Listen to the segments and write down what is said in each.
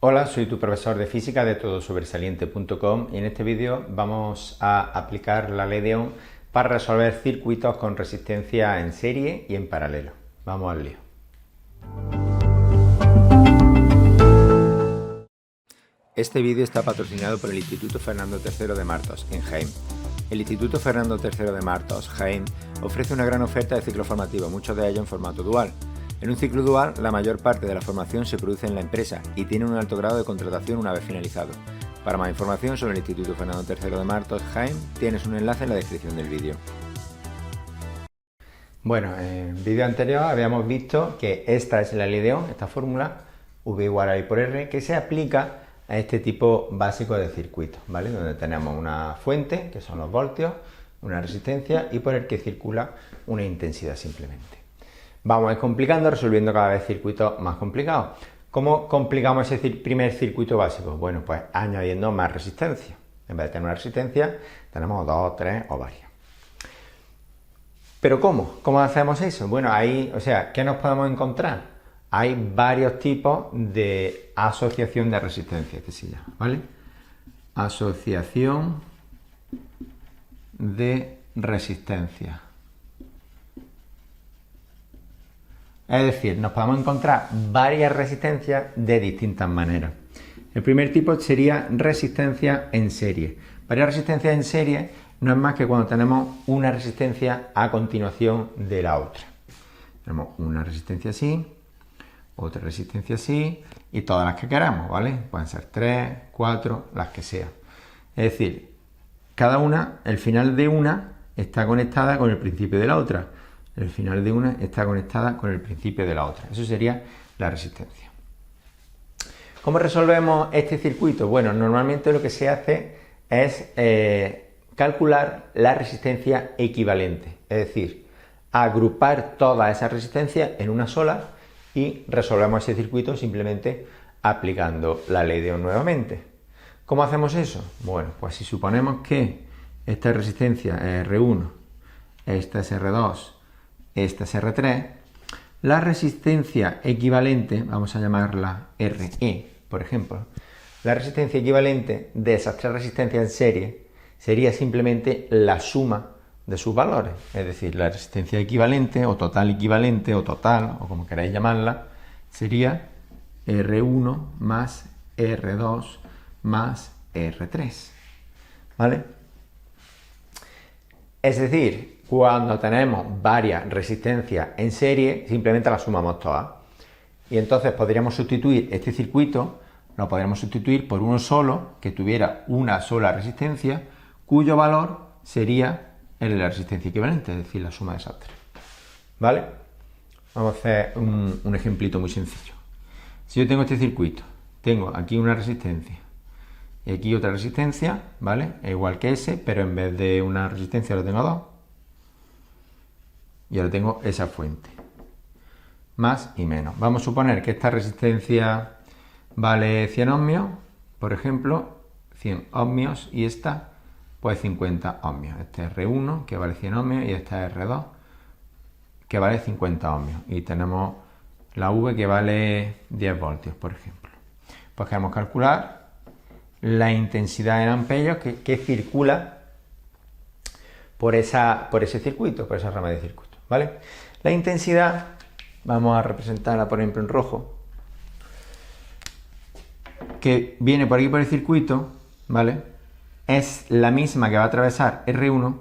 Hola, soy tu profesor de física de todosobresaliente.com y en este vídeo vamos a aplicar la ley de Ohm para resolver circuitos con resistencia en serie y en paralelo. Vamos al lío. Este vídeo está patrocinado por el Instituto Fernando III de Martos, en Jaén. El Instituto Fernando III de Martos, Jaén, ofrece una gran oferta de ciclos formativos, muchos de ellos en formato dual. En un ciclo dual, la mayor parte de la formación se produce en la empresa y tiene un alto grado de contratación una vez finalizado. Para más información sobre el Instituto Fernando III de Martos, Jaén, tienes un enlace en la descripción del vídeo. Bueno, en el vídeo anterior habíamos visto que esta es la ley de Ohm, esta fórmula, V igual a I por R, que se aplica a este tipo básico de circuitos, ¿vale? Donde tenemos una fuente, que son los voltios, una resistencia y por el que circula una intensidad simplemente. Vamos a ir complicando, resolviendo cada vez circuitos más complicados. ¿Cómo complicamos ese primer circuito básico? Bueno, pues añadiendo más resistencia. En vez de tener una resistencia, tenemos 2, 3 o varias. ¿Pero cómo? ¿Cómo hacemos eso? Bueno, ¿qué nos podemos encontrar? Hay varios tipos de asociación de resistencia, que se llama, ¿vale? Asociación de resistencia. Es decir, nos podemos encontrar varias resistencias de distintas maneras. El primer tipo sería resistencia en serie. Varias resistencias en serie no es más que cuando tenemos una resistencia a continuación de la otra. Tenemos una resistencia así, otra resistencia así y todas las que queramos, ¿vale? Pueden ser 3, 4, las que sean. Es decir, cada una, el final de una está conectada con el principio de la otra. El final de una está conectada con el principio de la otra. Eso sería la resistencia. ¿Cómo resolvemos este circuito? Bueno, normalmente lo que se hace es calcular la resistencia equivalente. Es decir, agrupar todas esas resistencias en una sola y resolvemos ese circuito simplemente aplicando la ley de Ohm nuevamente. ¿Cómo hacemos eso? Bueno, pues si suponemos que esta resistencia es R1, esta es R2, esta es R3, la resistencia equivalente, vamos a llamarla RE, por ejemplo, la resistencia equivalente de esas tres resistencias en serie sería simplemente la suma de sus valores, es decir, la resistencia equivalente o total, o como queráis llamarla, sería R1 más R2 más R3, ¿vale? Es decir, cuando tenemos varias resistencias en serie, simplemente las sumamos todas. Y entonces podríamos sustituir este circuito, lo podríamos sustituir por uno solo, que tuviera una sola resistencia, cuyo valor sería el de la resistencia equivalente, es decir, la suma de esas tres. ¿Vale? Vamos a hacer un ejemplito muy sencillo. Si yo tengo este circuito, tengo aquí una resistencia y aquí otra resistencia, ¿vale? Es igual que ese, pero en vez de una resistencia lo tengo dos. Y ahora tengo esa fuente. Más y menos. Vamos a suponer que esta resistencia vale 100 ohmios, por ejemplo, 100 ohmios, y esta, pues 50 ohmios. Este es R1, que vale 100 ohmios, y esta es R2, que vale 50 ohmios. Y tenemos la V que vale 10 voltios, por ejemplo. Pues queremos calcular la intensidad en amperios que circula por ese circuito, por esa rama de circuito. ¿Vale? La intensidad, vamos a representarla por ejemplo en rojo, que viene por aquí por el circuito, ¿vale? Es la misma que va a atravesar R1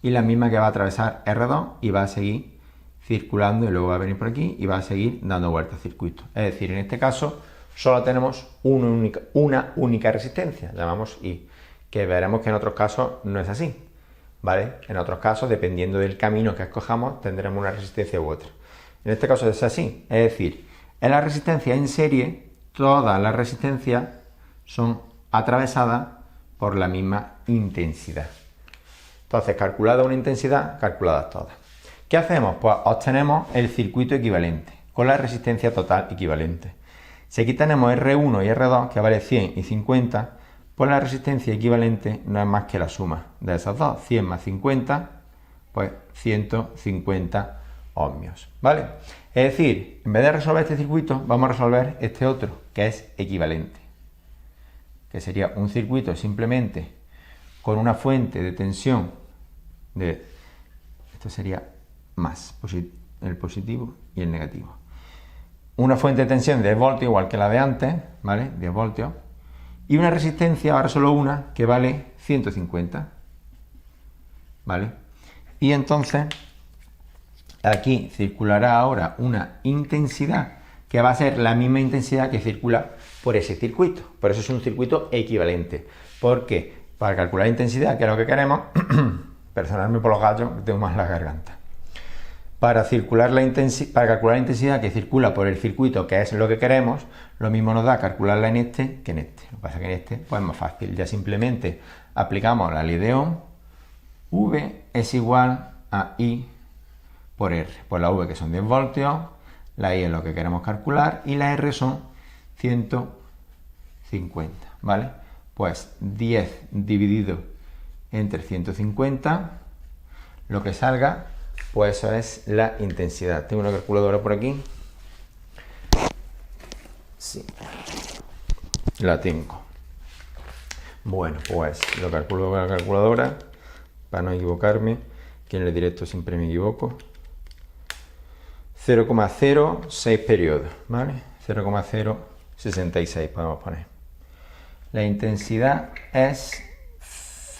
y la misma que va a atravesar R2 y va a seguir circulando y luego va a venir por aquí y va a seguir dando vueltas al circuito. Es decir, en este caso solo tenemos una única resistencia, llamamos I, que veremos que en otros casos no es así. ¿Vale? En otros casos, dependiendo del camino que escojamos, tendremos una resistencia u otra. En este caso es así, es decir, en la resistencia en serie, todas las resistencias son atravesadas por la misma intensidad. Entonces, calculada una intensidad, calculadas todas. ¿Qué hacemos? Pues obtenemos el circuito equivalente, con la resistencia total equivalente. Si aquí tenemos R1 y R2, que vale 100 y 50, pues la resistencia equivalente no es más que la suma de esas dos, 100 más 50, pues 150 ohmios, ¿vale? Es decir, en vez de resolver este circuito, vamos a resolver este otro, que es equivalente, que sería un circuito simplemente con una fuente de tensión esto sería más, el positivo y el negativo. Una fuente de tensión de 10 voltios, igual que la de antes, ¿vale? 10 voltios. Y una resistencia, ahora solo una, que vale 150, ¿vale? Y entonces, aquí circulará ahora una intensidad que va a ser la misma intensidad que circula por ese circuito. Por eso es un circuito equivalente. Porque para calcular la intensidad, que es lo que queremos, perdonadme por los gallos, que tengo más la garganta. Para calcular la intensidad que circula por el circuito, que es lo que queremos, lo mismo nos da calcularla en este que en este. Lo que pasa es que en este pues es más fácil. Ya simplemente aplicamos la ley de Ohm. V es igual a I por R. Pues la V, que son 10 voltios, la I es lo que queremos calcular y la R son 150, ¿vale? Pues 10 dividido entre 150, lo que salga, pues eso es la intensidad. Tengo una calculadora por aquí. Sí, la tengo. Bueno, pues lo calculo con la calculadora para no equivocarme, que en el directo siempre me equivoco. 0,06 periodos, ¿vale? 0,066 podemos poner. La intensidad es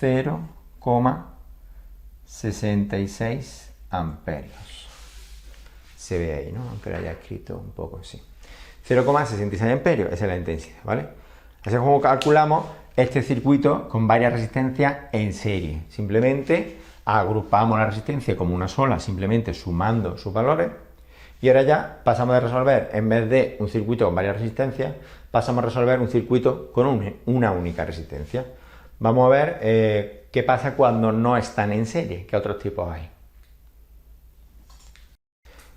0,66 amperios. Se ve ahí, ¿no? Aunque lo haya escrito un poco así. 0,66 amperios, esa es la intensidad, ¿vale? Así es como calculamos este circuito con varias resistencias en serie. Simplemente agrupamos la resistencia como una sola, simplemente sumando sus valores. Y ahora ya pasamos a resolver, en vez de un circuito con varias resistencias, pasamos a resolver un circuito con una única resistencia. Vamos a ver qué pasa cuando no están en serie, qué otros tipos hay.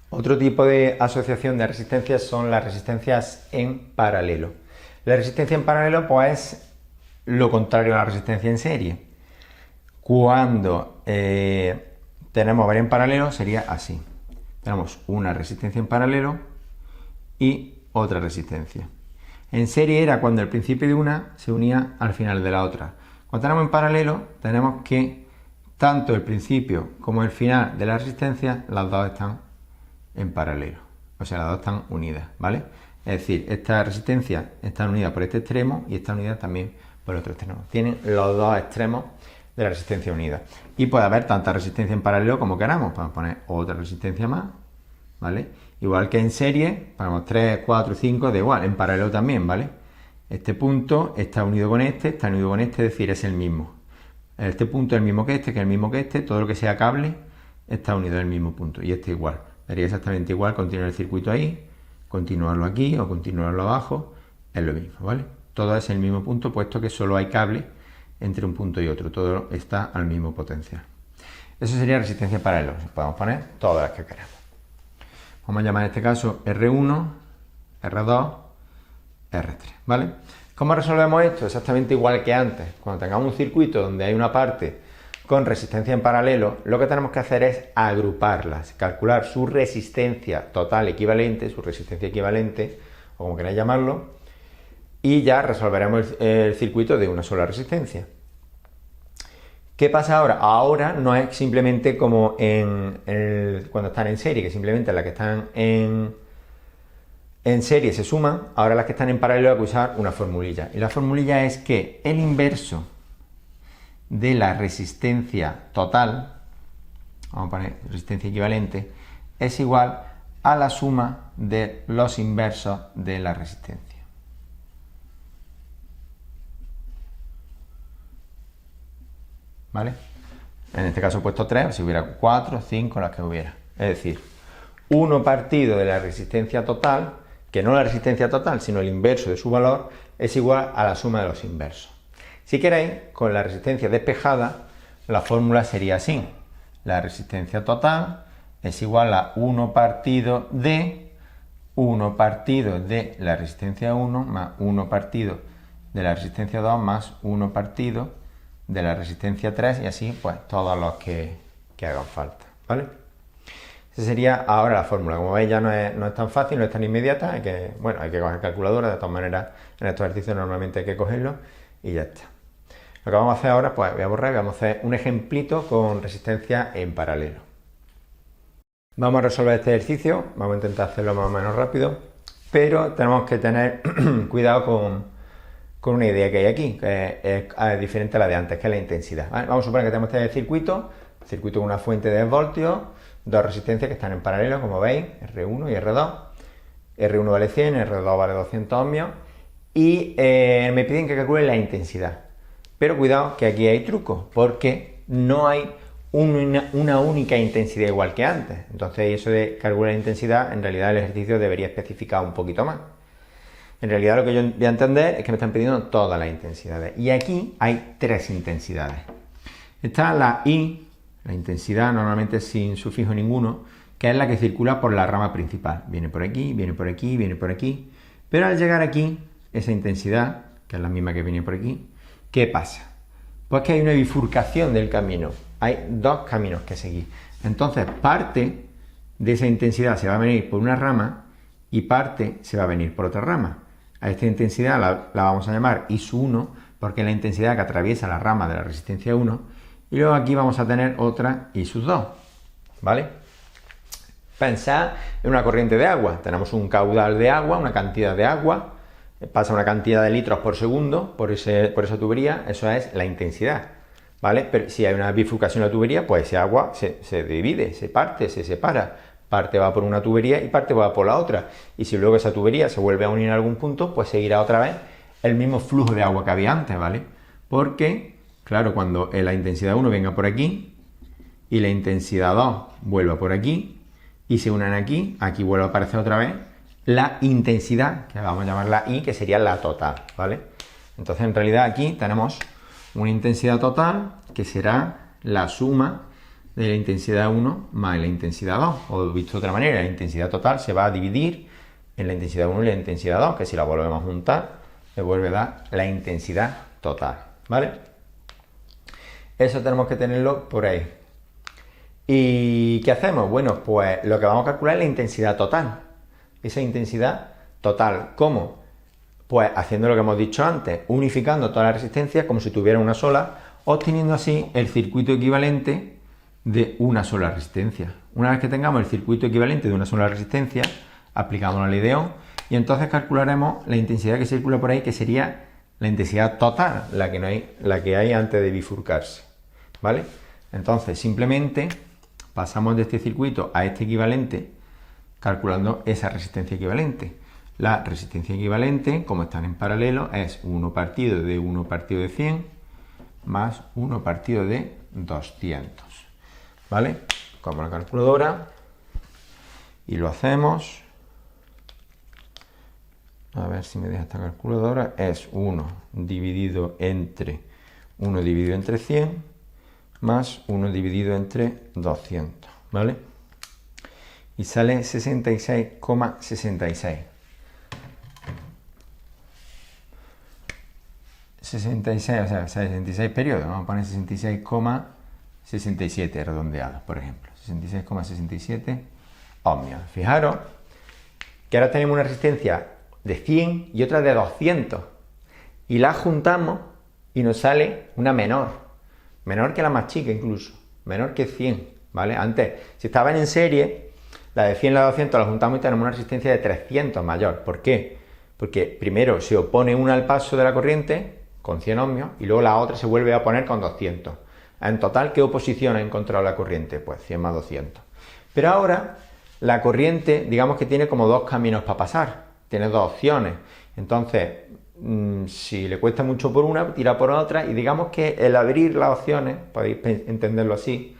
Otro tipo de asociación de resistencias son las resistencias en paralelo. La resistencia en paralelo pues es lo contrario a la resistencia en serie. Cuando tenemos varias en paralelo sería así. Tenemos una resistencia en paralelo y otra resistencia. En serie era cuando el principio de una se unía al final de la otra. Cuando tenemos en paralelo tenemos que tanto el principio como el final de la resistencia, las dos están en paralelo. O sea, las dos están unidas, ¿vale? Es decir, esta resistencia está unida por este extremo y está unida también por el otro extremo. Tienen los dos extremos de la resistencia unida. Y puede haber tanta resistencia en paralelo como queramos. Podemos poner otra resistencia más, ¿vale? Igual que en serie, ponemos 3, 4, 5, da igual, en paralelo también, ¿vale? Este punto está unido con este, está unido con este, es decir, es el mismo. Este punto es el mismo que es el mismo que este, todo lo que sea cable está unido al mismo punto. Y este igual, daría exactamente igual continuar el circuito ahí, continuarlo aquí o continuarlo abajo, es lo mismo, ¿vale? Todo es el mismo punto, puesto que solo hay cable entre un punto y otro, todo está al mismo potencial. Eso sería resistencia en paralelo, podemos poner todas las que queramos. Vamos a llamar en este caso R1, R2, R3, ¿vale? ¿Cómo resolvemos esto? Exactamente igual que antes. Cuando tengamos un circuito donde hay una parte con resistencia en paralelo, lo que tenemos que hacer es agruparlas, calcular su resistencia total equivalente, su resistencia equivalente, o como queráis llamarlo, y ya resolveremos el circuito de una sola resistencia. ¿Qué pasa ahora? Ahora no es simplemente como cuando están en serie, que simplemente las que están en serie se suman, ahora las que están en paralelo hay que usar una formulilla. Y la formulilla es que el inverso de la resistencia total, vamos a poner resistencia equivalente, es igual a la suma de los inversos de la resistencia. ¿Vale? En este caso he puesto 3, si hubiera 4, 5, las que hubiera. Es decir, 1 partido de la resistencia total, que no la resistencia total, sino el inverso de su valor, es igual a la suma de los inversos. Si queréis, con la resistencia despejada, la fórmula sería así. La resistencia total es igual a 1 partido de 1 partido de la resistencia 1 más 1 partido de la resistencia 2 más 1 partido de la resistencia 3 y así pues todos los que hagan falta, ¿vale? Esa sería ahora la fórmula. Como veis ya no es tan fácil, no es tan inmediata, hay que coger calculadora, de todas maneras en estos ejercicios normalmente hay que cogerlo y ya está. Lo que vamos a hacer ahora, pues voy a borrar y vamos a hacer un ejemplito con resistencia en paralelo. Vamos a resolver este ejercicio, vamos a intentar hacerlo más o menos rápido, pero tenemos que tener cuidado con una idea que hay aquí, que es diferente a la de antes, que es la intensidad. ¿Vale? Vamos a suponer que tenemos este circuito con una fuente de 10 voltios, dos resistencias que están en paralelo, como veis, R1 y R2. R1 vale 100, R2 vale 200 ohmios, y me piden que calcule la intensidad. Pero cuidado que aquí hay truco, porque no hay una única intensidad igual que antes. Entonces eso de calcular la intensidad, en realidad el ejercicio debería especificar un poquito más. En realidad lo que yo voy a entender es que me están pidiendo todas las intensidades. Y aquí hay tres intensidades. Está la I, la intensidad normalmente sin sufijo ninguno, que es la que circula por la rama principal. Viene por aquí, viene por aquí, viene por aquí. Pero al llegar aquí, esa intensidad, que es la misma que viene por aquí, ¿qué pasa? Pues que hay una bifurcación del camino. Hay dos caminos que seguir. Entonces, parte de esa intensidad se va a venir por una rama y parte se va a venir por otra rama. A esta intensidad la vamos a llamar I sub 1 porque es la intensidad que atraviesa la rama de la resistencia 1. Y luego aquí vamos a tener otra I sub 2. ¿Vale? Pensad en una corriente de agua. Tenemos un caudal de agua, una cantidad de agua. Pasa una cantidad de litros por segundo por esa tubería, eso es la intensidad, ¿vale? Pero si hay una bifurcación en la tubería, pues ese agua se divide, se parte, se separa. Parte va por una tubería y parte va por la otra. Y si luego esa tubería se vuelve a unir en algún punto, pues seguirá otra vez el mismo flujo de agua que había antes, ¿vale? Porque, claro, cuando la intensidad 1 venga por aquí y la intensidad 2 vuelva por aquí y se unan aquí, aquí vuelve a aparecer otra vez la intensidad, que vamos a llamarla I, que sería la total, ¿vale? Entonces, en realidad aquí tenemos una intensidad total que será la suma de la intensidad 1 más la intensidad 2. O visto de otra manera, la intensidad total se va a dividir en la intensidad 1 y la intensidad 2, que si la volvemos a juntar, me vuelve a dar la intensidad total, ¿vale? Eso tenemos que tenerlo por ahí. ¿Y qué hacemos? Bueno, pues lo que vamos a calcular es la intensidad total. Esa intensidad total, ¿cómo? Pues haciendo lo que hemos dicho antes, unificando todas las resistencias como si tuviera una sola, obteniendo así el circuito equivalente de una sola resistencia. Una vez que tengamos el circuito equivalente de una sola resistencia, aplicamos la ley de Ohm y entonces calcularemos la intensidad que circula por ahí, que sería la intensidad total, la que hay antes de bifurcarse, ¿vale? Entonces simplemente pasamos de este circuito a este equivalente calculando esa resistencia equivalente. La resistencia equivalente, como están en paralelo, es 1 partido de 1 partido de 100 más 1 partido de 200. ¿Vale? Como la calculadora y lo hacemos. A ver si me deja esta calculadora. Es 1 dividido entre 100 más 1 dividido entre 200. ¿Vale? Y sale 66,66. 66, o sea, 66 periodos. Vamos a poner 66,67 redondeados, por ejemplo. 66,67 ohmios. Fijaros que ahora tenemos una resistencia de 100 y otra de 200. Y las juntamos y nos sale una menor. Menor que la más chica incluso. Menor que 100, ¿vale? Antes, si estaban en serie, la de 100 y la de 200 la juntamos y tenemos una resistencia de 300 mayor. ¿Por qué? Porque primero se opone una al paso de la corriente con 100 ohmios y luego la otra se vuelve a oponer con 200. En total, ¿qué oposición ha encontrado la corriente? Pues 100 más 200. Pero ahora la corriente, digamos que tiene como dos caminos para pasar. Tiene dos opciones. Entonces, si le cuesta mucho por una, tira por otra y digamos que el abrir las opciones, podéis entenderlo así,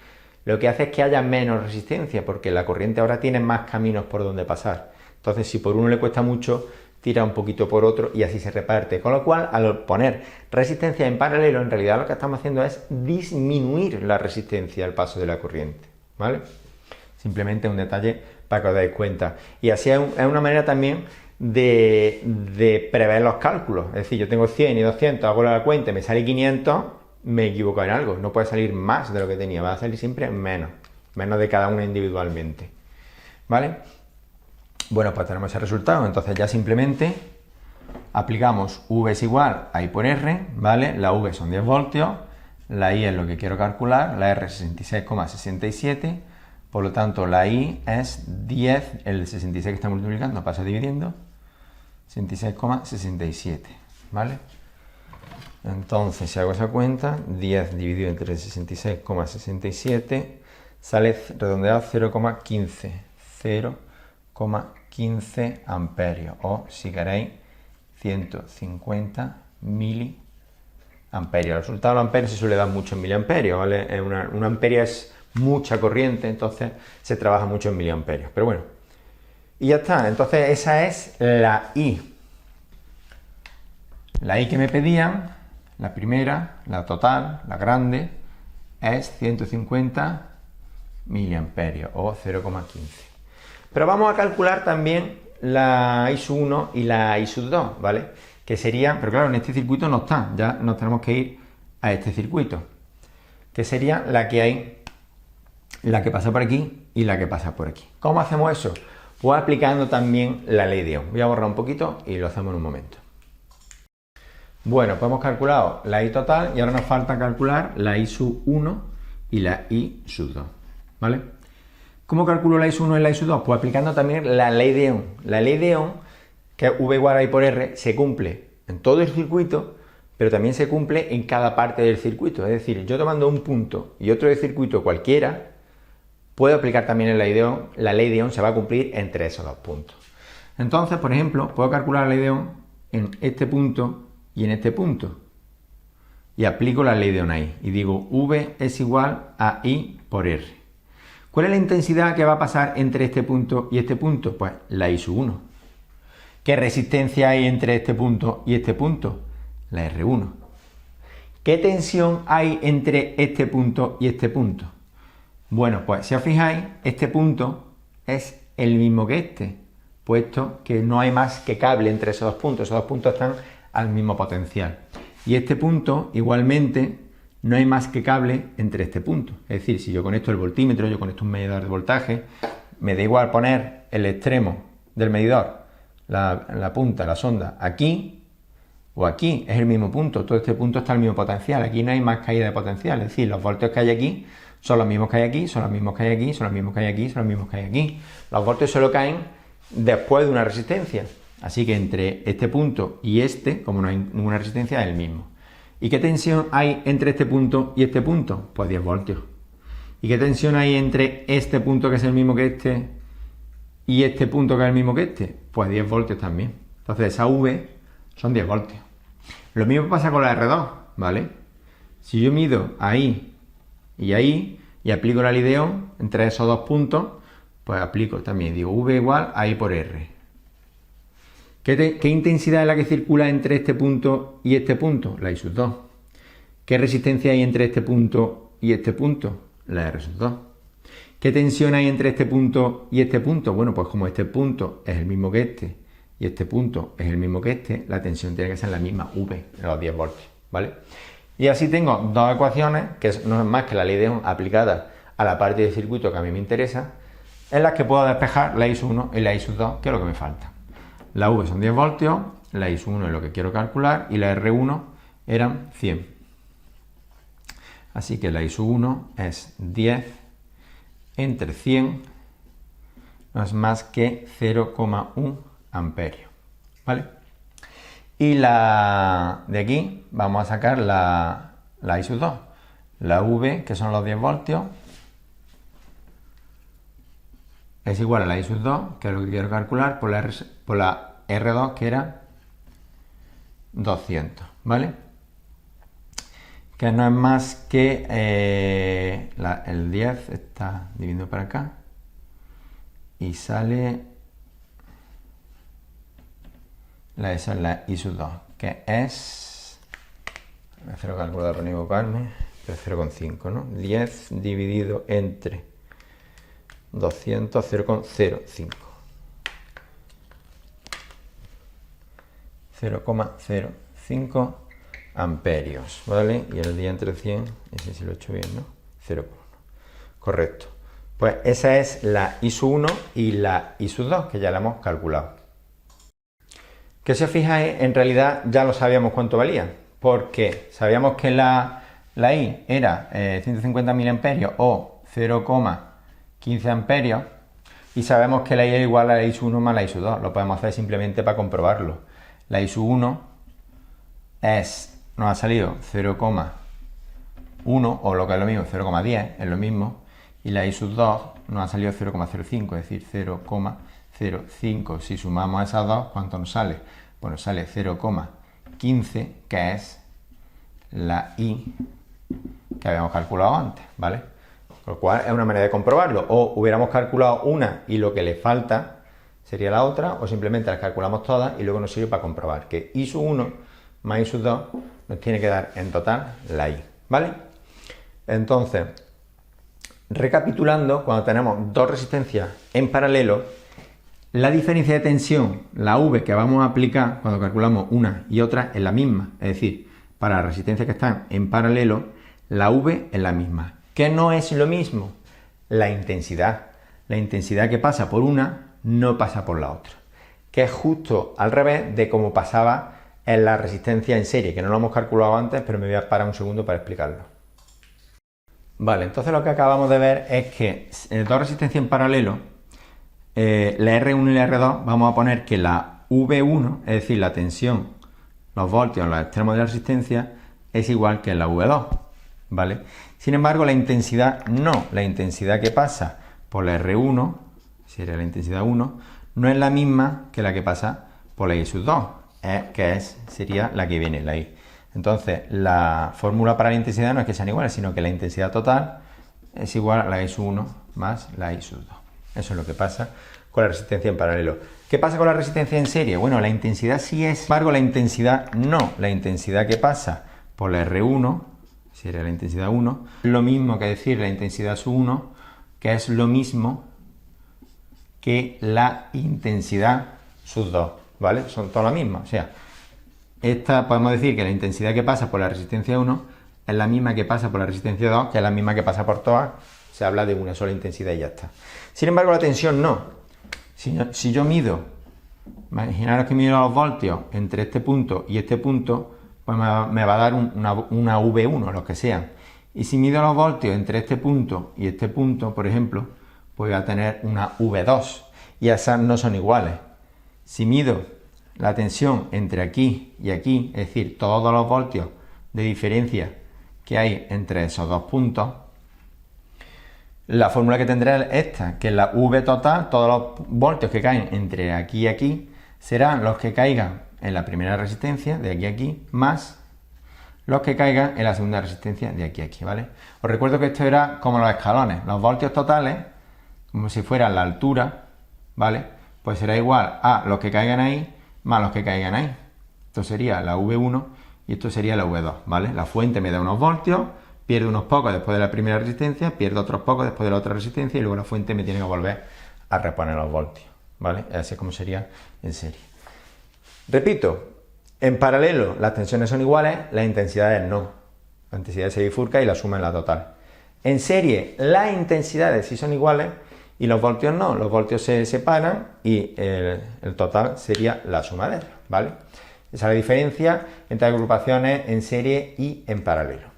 lo que hace es que haya menos resistencia, porque la corriente ahora tiene más caminos por donde pasar. Entonces, si por uno le cuesta mucho, tira un poquito por otro y así se reparte. Con lo cual, al poner resistencia en paralelo, en realidad lo que estamos haciendo es disminuir la resistencia al paso de la corriente, ¿vale? Simplemente un detalle para que os dais cuenta. Y así es una manera también de prever los cálculos. Es decir, yo tengo 100 y 200, hago la cuenta, me sale 500, me equivoco en algo. No puede salir más de lo que tenía, va a salir siempre menos de cada una individualmente, ¿vale? Bueno, pues tenemos ese resultado. Entonces ya simplemente aplicamos V es igual a I por R, ¿vale? La V son 10 voltios, la I es lo que quiero calcular, la R 66,67, por lo tanto la I es 10, el 66 que está multiplicando pasa dividiendo, 66,67, ¿vale? Entonces, si hago esa cuenta, 10 dividido entre 66,67 sale redondeado 0,15, 0,15 amperios, o si queréis, 150 miliamperios. El resultado de los amperios se suele dar mucho en miliamperios, ¿vale? Un amperio es mucha corriente, entonces se trabaja mucho en miliamperios. Pero bueno, y ya está. Entonces esa es la I. La I que me pedían, la primera, la total, la grande, es 150 miliamperios, o 0,15. Pero vamos a calcular también la I sub 1 y la I sub 2, ¿vale? Que sería, pero claro, en este circuito no está, ya nos tenemos que ir a este circuito, que sería la que hay, la que pasa por aquí y la que pasa por aquí. ¿Cómo hacemos eso? Pues aplicando también la ley de Ohm. Voy a borrar un poquito y lo hacemos en un momento. Bueno, pues hemos calculado la I total y ahora nos falta calcular la I sub 1 y la I sub 2, ¿vale? ¿Cómo calculo la I sub 1 y la I sub 2? Pues aplicando también la ley de Ohm. La ley de Ohm, que es V igual a I por R, se cumple en todo el circuito, pero también se cumple en cada parte del circuito. Es decir, yo tomando un punto y otro de circuito cualquiera, puedo aplicar también la ley de Ohm. La ley de Ohm se va a cumplir entre esos dos puntos. Entonces, por ejemplo, puedo calcular la ley de Ohm en este punto y en este punto. Y aplico la ley de Ohm ahí. Y digo, V es igual a I por R. ¿Cuál es la intensidad que va a pasar entre este punto y este punto? Pues la I sub 1. ¿Qué resistencia hay entre este punto y este punto? La R1. ¿Qué tensión hay entre este punto y este punto? Bueno, pues si os fijáis, este punto es el mismo que este, puesto que no hay más que cable entre esos dos puntos. Esos dos puntos están al mismo potencial. Y este punto, igualmente, no hay más que cable entre este punto. Es decir, si yo conecto el voltímetro, yo conecto un medidor de voltaje, me da igual poner el extremo del medidor, la punta, la sonda, aquí o aquí, es el mismo punto. Todo este punto está al mismo potencial. Aquí no hay más caída de potencial. Es decir, los voltios que hay aquí son los mismos que hay aquí, son los mismos que hay aquí, son los mismos que hay aquí, son los mismos que hay aquí. Los voltios solo caen después de una resistencia. Así que entre este punto y este, como no hay ninguna resistencia, es el mismo. ¿Y qué tensión hay entre este punto y este punto? Pues 10 voltios. ¿Y qué tensión hay entre este punto, que es el mismo que este, y este punto, que es el mismo que este? Pues 10 voltios también. Entonces esa V son 10 voltios. Lo mismo pasa con la R2, ¿vale? Si yo mido ahí y aplico la ley de Ohm entre esos dos puntos, pues aplico también, digo V igual a I por R. ¿Qué intensidad es la que circula entre este punto y este punto? La I sub 2. ¿Qué resistencia hay entre este punto y este punto? La R sub 2. ¿Qué tensión hay entre este punto y este punto? Bueno, pues como este punto es el mismo que este y este punto es el mismo que este, la tensión tiene que ser la misma, V, los 10 voltios, ¿vale? Y así tengo dos ecuaciones, que no es más que la ley de Ohm aplicada a la parte del circuito que a mí me interesa, en las que puedo despejar la I sub 1 y la I sub 2, que es lo que me falta. La V son 10 voltios, la I sub 1 es lo que quiero calcular y la R1 eran 100. Así que la I sub 1 es 10 entre 100, no es más que 0,1 amperios, ¿vale? Y la de aquí vamos a sacar la I sub 2, la V, que son los 10 voltios, es igual a la I sub 2, que es lo que quiero calcular, por la R2, que era 200, ¿vale? Que no es más que el 10 está dividido para acá y sale esa es la I sub 2, que es, voy a hacer el calculador para no equivocarme, 0,5, ¿no? 10 dividido entre 200, 0,05. 0,05 amperios, ¿vale? Y el día entre 100, ese sí lo he hecho bien, ¿no? 0,1. Correcto. Pues esa es la I sub 1 y la I sub 2, que ya la hemos calculado. Que si os fijáis, en realidad ya lo sabíamos cuánto valía, porque sabíamos que la I era 150 mA o 0,15 amperios, y sabemos que la I es igual a la I sub 1 más la I sub 2. Lo podemos hacer simplemente para comprobarlo. La I sub 1 nos ha salido 0,1, o lo que es lo mismo, 0,10, es lo mismo, y la I sub 2 nos ha salido 0,05, es decir, 0,05. Si sumamos esas dos, ¿cuánto nos sale? Pues nos sale 0,15, que es la I que habíamos calculado antes, ¿vale? Con lo cual es una manera de comprobarlo. O hubiéramos calculado una y lo que le falta sería la otra, o simplemente las calculamos todas y luego nos sirve para comprobar que I sub 1 más I sub 2 nos tiene que dar en total la I, ¿vale? Entonces, recapitulando, cuando tenemos dos resistencias en paralelo, la diferencia de tensión, la V que vamos a aplicar cuando calculamos una y otra, es la misma. Es decir, para las resistencias que están en paralelo, la V es la misma. ¿Qué no es lo mismo? La intensidad. La intensidad que pasa por una no pasa por la otra. Que es justo al revés de como pasaba en la resistencia en serie, que no lo hemos calculado antes, pero me voy a parar un segundo para explicarlo. Vale, entonces lo que acabamos de ver es que en dos resistencias en paralelo, la R1 y la R2, vamos a poner que la V1, es decir, la tensión, los voltios en los extremos de la resistencia, es igual que la V2, ¿vale? Sin embargo, la intensidad no. La intensidad que pasa por la R1, sería la intensidad 1, no es la misma que la que pasa por la I sub 2, sería la que viene, la I. Entonces, la fórmula para la intensidad no es que sean iguales, sino que la intensidad total es igual a la I sub 1 más la I sub 2. Eso es lo que pasa con la resistencia en paralelo. ¿Qué pasa con la resistencia en serie? Bueno, la intensidad sí es, sin embargo, la intensidad no. La intensidad que pasa por la R1, sería la intensidad 1, es lo mismo que decir la intensidad sub 1, que es lo mismo que la intensidad sub 2, ¿vale? Son todas las mismas. O sea, esta podemos decir que la intensidad que pasa por la resistencia 1 es la misma que pasa por la resistencia 2, que es la misma que pasa por todas. Se habla de una sola intensidad y ya está. Sin embargo, la tensión no. Si yo mido, imaginaros que mido los voltios entre este punto y este punto, pues me va a dar una V1, los que sean. Y si mido los voltios entre este punto y este punto, por ejemplo, pues voy a tener una V2. Y esas no son iguales. Si mido la tensión entre aquí y aquí, es decir, todos los voltios de diferencia que hay entre esos dos puntos, la fórmula que tendré es esta, que la V total, todos los voltios que caen entre aquí y aquí, serán los que caigan en la primera resistencia, de aquí a aquí, más los que caigan en la segunda resistencia, de aquí a aquí, ¿vale? Os recuerdo que esto era como los escalones, los voltios totales, como si fueran la altura, ¿vale? Pues será igual a los que caigan ahí, más los que caigan ahí. Esto sería la V1 y esto sería la V2, ¿vale? La fuente me da unos voltios, pierdo unos pocos después de la primera resistencia, pierdo otros pocos después de la otra resistencia y luego la fuente me tiene que volver a reponer los voltios, ¿vale? Así es como sería en serie. Repito, en paralelo las tensiones son iguales, las intensidades no. La intensidad se bifurca y la suma es la total. En serie las intensidades sí son iguales y los voltios no. Los voltios se separan y el total sería la suma de ellos, ¿vale? Esa es la diferencia entre agrupaciones en serie y en paralelo.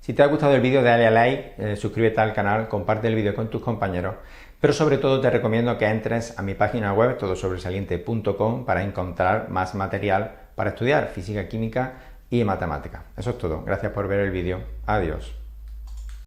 Si te ha gustado el vídeo, dale a like, suscríbete al canal, comparte el vídeo con tus compañeros, pero sobre todo te recomiendo que entres a mi página web todosobresaliente.com para encontrar más material para estudiar física, química y matemática. Eso es todo. Gracias por ver el vídeo. Adiós.